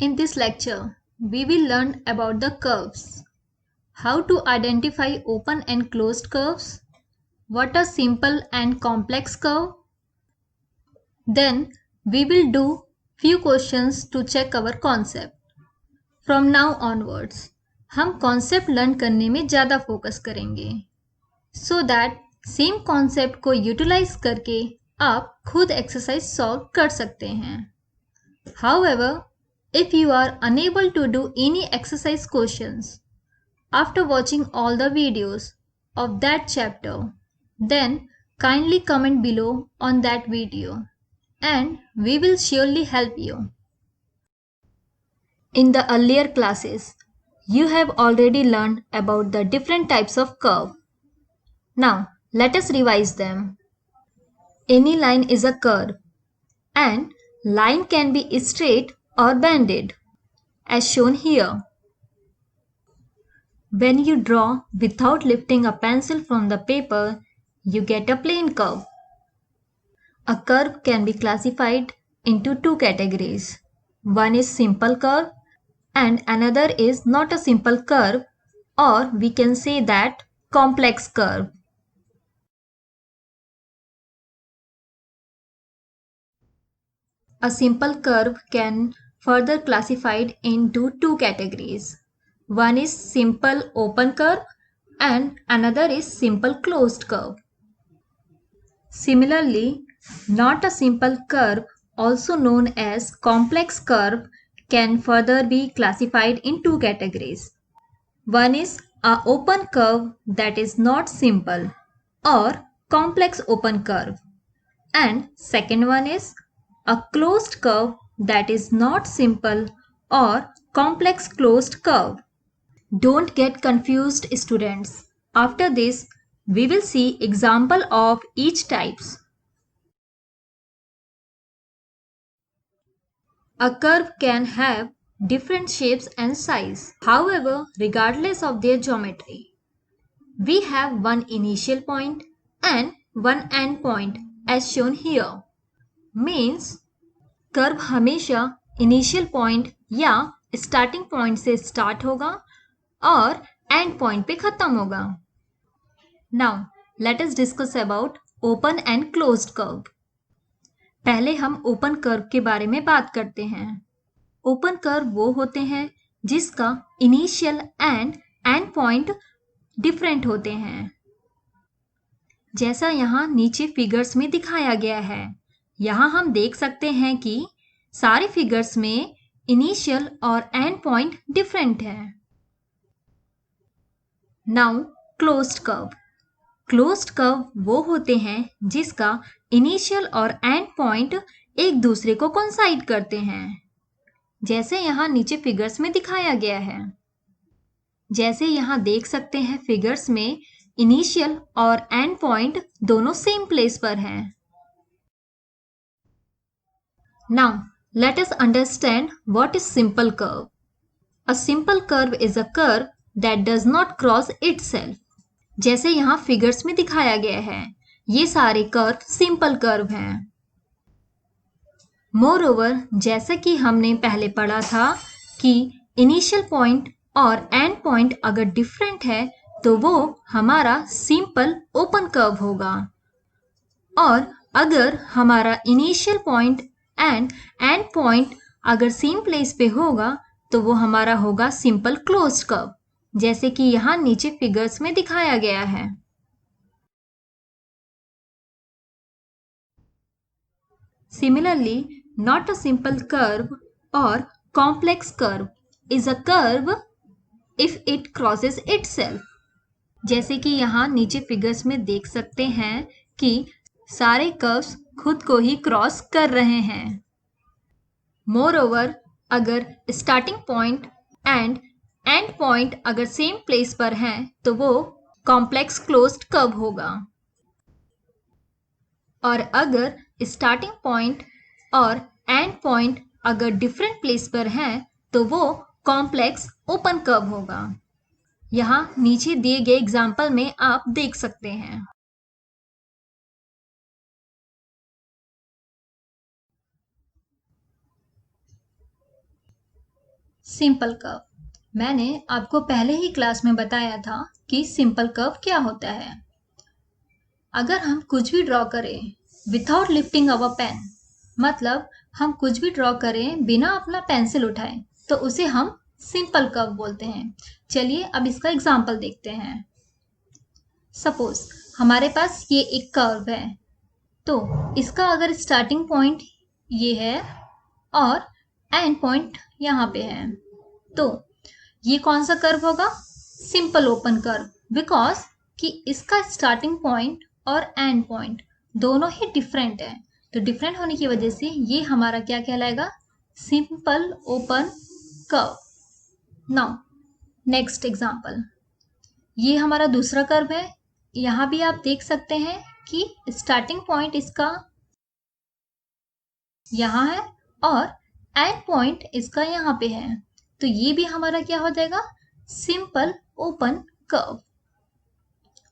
In this lecture, we will learn about the curves, how to identify open and closed curves, what are simple and complex curve. Then we will do few questions to check our concept. From now onwards, हम concept learn करने में ज़्यादा focus करेंगे so that same concept को utilize करके आप खुद exercise solve कर सकते हैं. However, if you are unable to do any exercise questions after watching all the videos of that chapter, then kindly comment below on that video and we will surely help you. In the earlier classes, you have already learned about the different types of curve. Now, let us revise them. Any line is a curve and line can be straight or bended, as shown here. When you draw without lifting a pencil from the paper, you get a plane curve. A curve can be classified into two categories. One is simple curve and another is not a simple curve, or we can say that complex curve. A simple curve can further classified into two categories. One is simple open curve and another is simple closed curve. Similarly, not a simple curve, also known as complex curve, can further be classified in two categories. One is a open curve that is not simple or complex open curve, and second one is a closed curve that is not simple or complex closed curve. Don't get confused, students. After this, we will see example of each types. A curve can have different shapes and size. However, regardless of their geometry, we have one initial point and one end point as shown here. Means curve हमेशा initial point या starting point से start होगा और end point पे खत्म होगा. Now let us discuss about open and closed curve. पहले हम ओपन कर्व के बारे में बात करते हैं. ओपन कर्व वो होते हैं जिसका initial and and point different होते हैं, जैसा यहाँ नीचे फिगर्स में दिखाया गया है. यहाँ हम देख सकते हैं कि सारे फिगर्स में इनिशियल और एंड पॉइंट डिफरेंट है. Now closed curve. Closed curve वो होते हैं जिसका इनिशियल और एंड पॉइंट एक दूसरे को कोइंसाइड करते हैं, जैसे यहाँ नीचे फिगर्स में दिखाया गया है. जैसे यहाँ देख सकते हैं फिगर्स में इनिशियल और एंड पॉइंट दोनों सेम प्लेस पर हैं. Now, let us understand what is simple curve. A simple curve is a curve that does not cross itself. जैसे यहाँ फिगर्स में दिखाया गया है, ये सारे कर्व सिंपल कर्व हैं. मोरओवर, जैसा कि हमने पहले पढ़ा था कि इनिशियल पॉइंट और एंड पॉइंट अगर डिफरेंट है तो वो हमारा सिंपल ओपन कर्व होगा, और अगर हमारा initial point and and point अगर सेम प्लेस पे होगा तो वो हमारा होगा सिंपल क्लोज्ड कर्व, जैसे कि यहाँ नीचे फिगर्स में दिखाया गया है. Similarly, not a simple curve or complex curve is a curve if it crosses itself. जैसे कि यहाँ नीचे फिगर्स में देख सकते हैं कि सारे कर्व्स खुद को ही क्रॉस कर रहे हैं. मोरओवर, अगर starting point and and point अगर सेम प्लेस पर हैं तो वो कॉम्प्लेक्स क्लोज्ड कर्व होगा, और अगर स्टार्टिंग पॉइंट और एंड पॉइंट अगर डिफरेंट प्लेस पर हैं तो वो कॉम्प्लेक्स ओपन कर्व होगा. यहाँ नीचे दिए गए एग्जाम्पल में आप देख सकते हैं. Simple curve. मैंने आपको पहले ही क्लास में बताया था कि सिंपल कर्व क्या होता है। अगर हम कुछ भी ड्रॉ करें विथआउट लिफ्टिंग अवर पेन, मतलब हम कुछ भी ड्रॉ करें बिना अपना पेंसिल उठाए, तो उसे हम सिंपल कर्व बोलते हैं। चलिए अब इसका एग्जाम्पल देखते हैं। सपोज हमारे पास ये एक कर्व है, तो इसका अगर स्टार्टिंग पॉइंट ये है और एंड पॉइंट यहाँ पे है, तो ये कौन सा कर्व होगा? सिंपल ओपन कर्व, बिकॉज कि इसका स्टार्टिंग पॉइंट और एंड पॉइंट दोनों ही डिफरेंट है। तो डिफरेंट होने की वजह से ये हमारा क्या कहलाएगा? Simple open curve. Now next example, ये हमारा दूसरा कर्व है। यहाँ भी आप देख सकते हैं कि स्टार्टिंग पॉइंट इसका यहाँ है और एंड पॉइंट इसका यहाँ पे है, तो ये भी हमारा क्या हो जाएगा? सिंपल ओपन कर्व,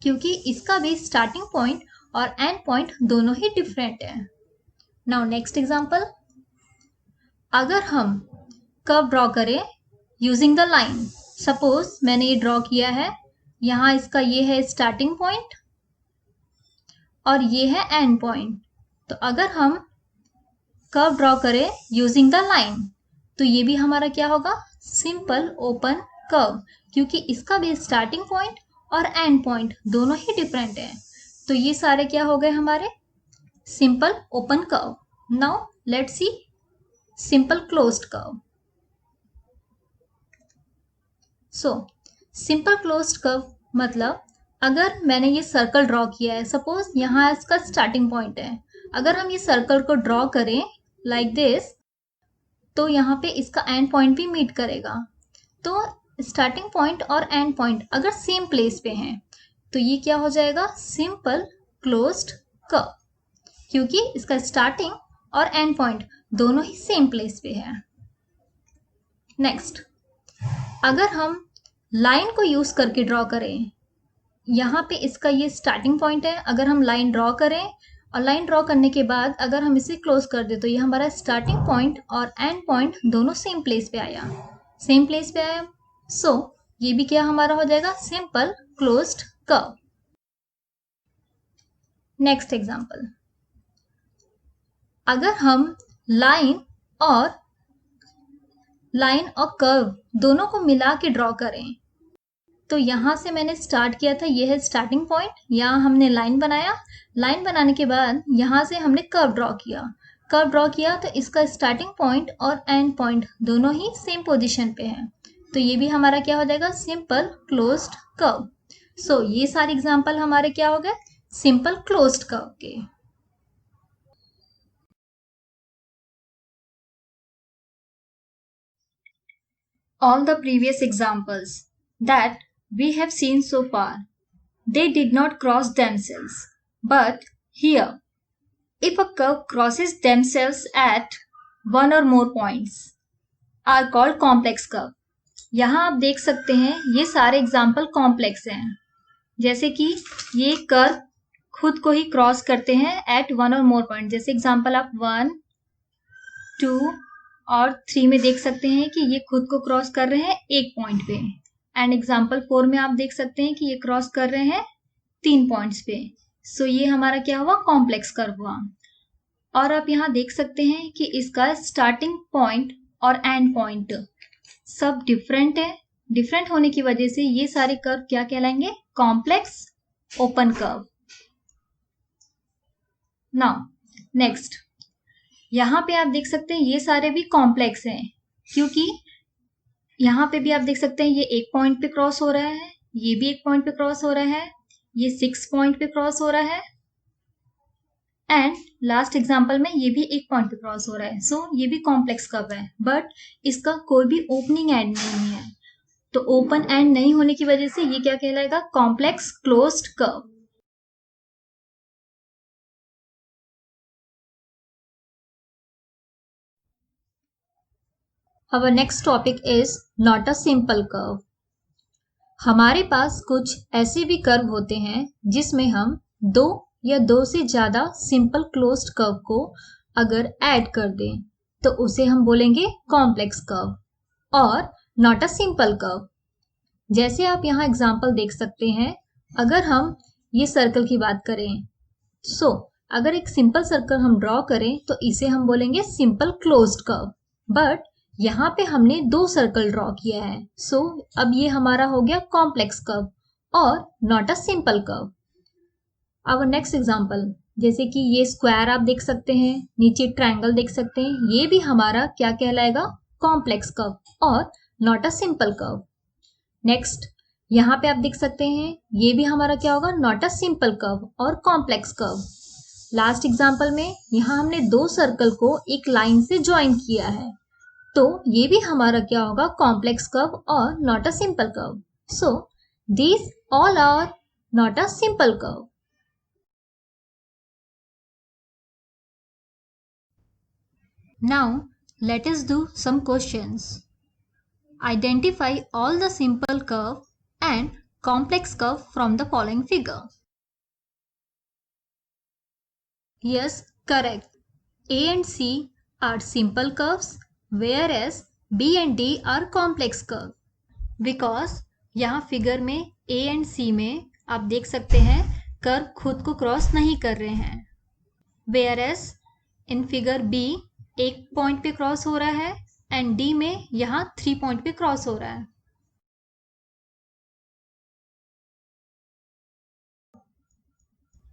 क्योंकि इसका भी स्टार्टिंग पॉइंट और एंड पॉइंट दोनों ही डिफरेंट है। नाउ नेक्स्ट एग्जांपल, अगर हम कर्व ड्रॉ करें यूजिंग द लाइन, सपोज मैंने ये ड्रॉ किया है, यहाँ इसका ये है स्टार्टिंग पॉइंट और ये है एंड पॉइंट। तो अगर हम कर्व ड्रॉ करें यूजिंग द लाइन, तो ये भी हमारा क्या होगा? सिंपल ओपन कर्व, क्योंकि इसका भी स्टार्टिंग पॉइंट और एंड पॉइंट दोनों ही डिफरेंट है। तो ये सारे क्या हो गए हमारे? Simple open curve. Now let's see simple closed curve. So simple closed curve मतलब अगर मैंने ये सर्कल ड्रॉ किया है, सपोज यहाँ इसका स्टार्टिंग पॉइंट है, अगर हम ये सर्कल को ड्रॉ करें लाइक दिस, तो यहाँ पे इसका एंड पॉइंट भी मीट करेगा। तो स्टार्टिंग पॉइंट और एंड पॉइंट अगर सेम प्लेस पे हैं, तो ये क्या हो जाएगा? सिंपल क्लोज्ड कर्व, क्योंकि इसका स्टार्टिंग और एंड पॉइंट दोनों ही सेम प्लेस पे है। नेक्स्ट, अगर हम लाइन को यूज करके ड्रॉ करें, यहाँ पे इसका ये स्टार्टिंग पॉइंट है, अगर हम लाइन ड्रॉ करें और लाइन ड्रॉ करने के बाद अगर हम इसे क्लोज कर दे, तो ये हमारा स्टार्टिंग पॉइंट और एंड पॉइंट दोनों सेम प्लेस पे आया, सेम प्लेस पे आया। सो ये भी क्या हमारा हो जाएगा? Simple closed curve. Next example, अगर हम लाइन और कर्व दोनों को मिला के ड्रॉ करें, तो यहाँ से मैंने स्टार्ट किया था, ये है स्टार्टिंग पॉइंट, यहाँ हमने लाइन बनाया, लाइन बनाने के बाद यहाँ से हमने कर्व ड्रॉ किया, तो इसका स्टार्टिंग पॉइंट और एंड पॉइंट दोनों ही सेम पोजीशन पे हैं, तो ये भी हमारा क्या हो जाएगा? Simple closed curve. सो ये सारे एग्जांपल हमारे क्या हो गए? सिंपल क्लोज्ड कर्व के। All the previous examples that we have seen so far, they did not cross themselves. But here, if a curve crosses themselves at one or more points, are called complex curve. यहाँ आप देख सकते हैं ये सारे example complex हैं, जैसे कि ये कर्व खुद को ही क्रॉस करते हैं एट वन और मोर पॉइंट। जैसे एग्जाम्पल आप 1, 2 और 3 में देख सकते हैं कि ये खुद को क्रॉस कर रहे हैं एक पॉइंट पे, एंड एग्जाम्पल 4 में आप देख सकते हैं कि ये क्रॉस कर रहे हैं 3 पॉइंट्स पे। सो ये हमारा क्या हुआ? कॉम्प्लेक्स कर्व हुआ। और आप यहाँ देख सकते हैं कि इसका स्टार्टिंग पॉइंट और एंड पॉइंट सब डिफरेंट है। डिफरेंट होने की वजह से ये सारे कर्व क्या कहलाएंगे? Complex open curve. Now next, यहाँ पे आप देख सकते हैं ये सारे भी कॉम्प्लेक्स हैं, क्योंकि यहाँ पे भी आप देख सकते हैं ये एक पॉइंट पे क्रॉस हो रहा है, ये भी एक पॉइंट पे क्रॉस हो रहा है, ये 6 पॉइंट पे क्रॉस हो रहा है, एंड लास्ट एग्जांपल में ये भी एक पॉइंट पे क्रॉस हो रहा है। सो ये भी कॉम्प्लेक्स कर्व है, बट इसका कोई भी ओपनिंग एंड नहीं है, तो ओपन एंड नहीं होने की वजह से ये क्या कहलाएगा? Complex closed curve. Our next topic is not a simple curve. हमारे पास कुछ ऐसे भी कर्व होते हैं जिसमें हम 2 या 2 से ज्यादा सिंपल क्लोज्ड कर्व को अगर ऐड कर दें, तो उसे हम बोलेंगे कॉम्प्लेक्स कर्व। और नॉट अ सिंपल कर्व। जैसे आप यहाँ एग्जाम्पल देख सकते हैं, अगर हम ये सर्कल की बात करें, अगर एक सिंपल सर्कल हम ड्रॉ करें तो इसे हम बोलेंगे सिंपल क्लोज्ड कर्व। बट यहाँ पे हमने 2 सर्कल ड्रॉ किया है, अब ये हमारा हो गया कॉम्प्लेक्स कर्व और नॉट अ सिंपल कर्व। अब नेक्स्ट एग्जाम्पल, जैसे कि ये स्क्वायर आप देख सकते हैं, नीचे ट्रायंगल देख सकते हैं, ये भी हमारा क्या कहलाएगा, कॉम्प्लेक्स कर्व और not a simple curve. Next यहाँ पे आप देख सकते हैं, ये भी हमारा क्या होगा, नॉट अ सिंपल कर्व और कॉम्प्लेक्स कर्व। लास्ट एग्जाम्पल में यहाँ हमने 2 सर्कल को एक लाइन से ज्वाइन किया है, तो ये भी हमारा क्या होगा, कॉम्प्लेक्स कर्व और not a simple curve. So these all are not a simple curve. Now, let us do some questions. Identify all the simple curve and complex curve from the following figure. Yes, correct. A and C are simple curves, whereas B and D are complex curve. Because यहाँ figure में A and C में आप देख सकते हैं curve खुद को cross नहीं कर रहे हैं, whereas इन फिगर B एक पॉइंट पे क्रॉस हो रहा है एंड डी में यहाँ 3 पॉइंट पे क्रॉस हो रहा है।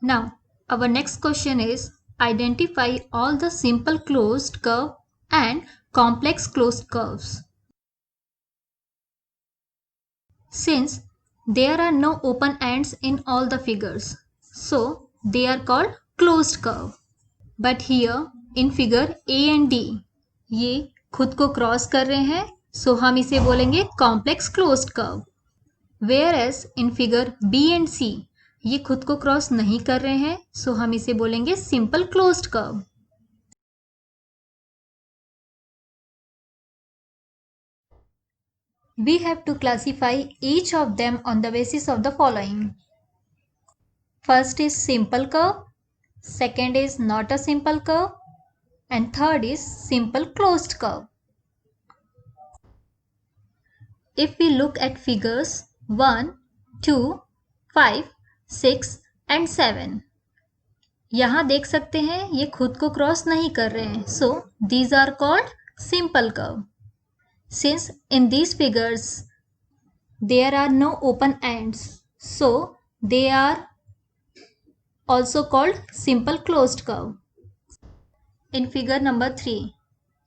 Now, our next question is identify all the simple closed curve and complex closed curves. Since there are no open ends in all the figures, so they are called closed curve. But here in figure A and D, ये खुद को cross कर रहे हैं, सो हम इसे बोलेंगे complex closed curve. Whereas in figure B and C, ये खुद को क्रॉस नहीं कर रहे हैं, सो हम इसे बोलेंगे simple closed curve. We have to classify each of them on the basis of the following. First is simple curve, second is not a simple curve, and third is simple closed curve. If we look at figures 1, 2, 5, 6 and 7, यहाँ देख सकते हैं ये खुद को cross नहीं कर रहे हैं, so these are called simple curve. Since in these figures there are no open ends, so they are also called simple closed curve. In figure number 3,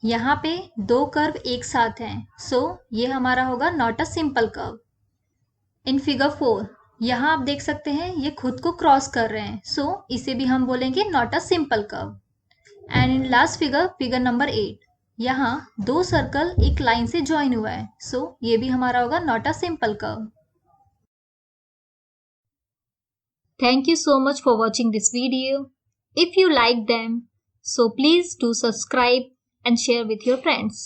यहाँ पे 2 कर्व एक साथ हैं, सो ये हमारा होगा not a simple curve. In figure 4, यहाँ आप देख सकते हैं ये खुद को क्रॉस कर रहे हैं, सो इसे भी हम बोलेंगे not a simple curve. And in last figure, figure number 8, यहाँ 2 सर्कल एक लाइन से ज्वाइन हुआ है, सो ये भी हमारा होगा not a simple curve. Thank you so much for watching this video. If you like them, so please do subscribe and share with your friends.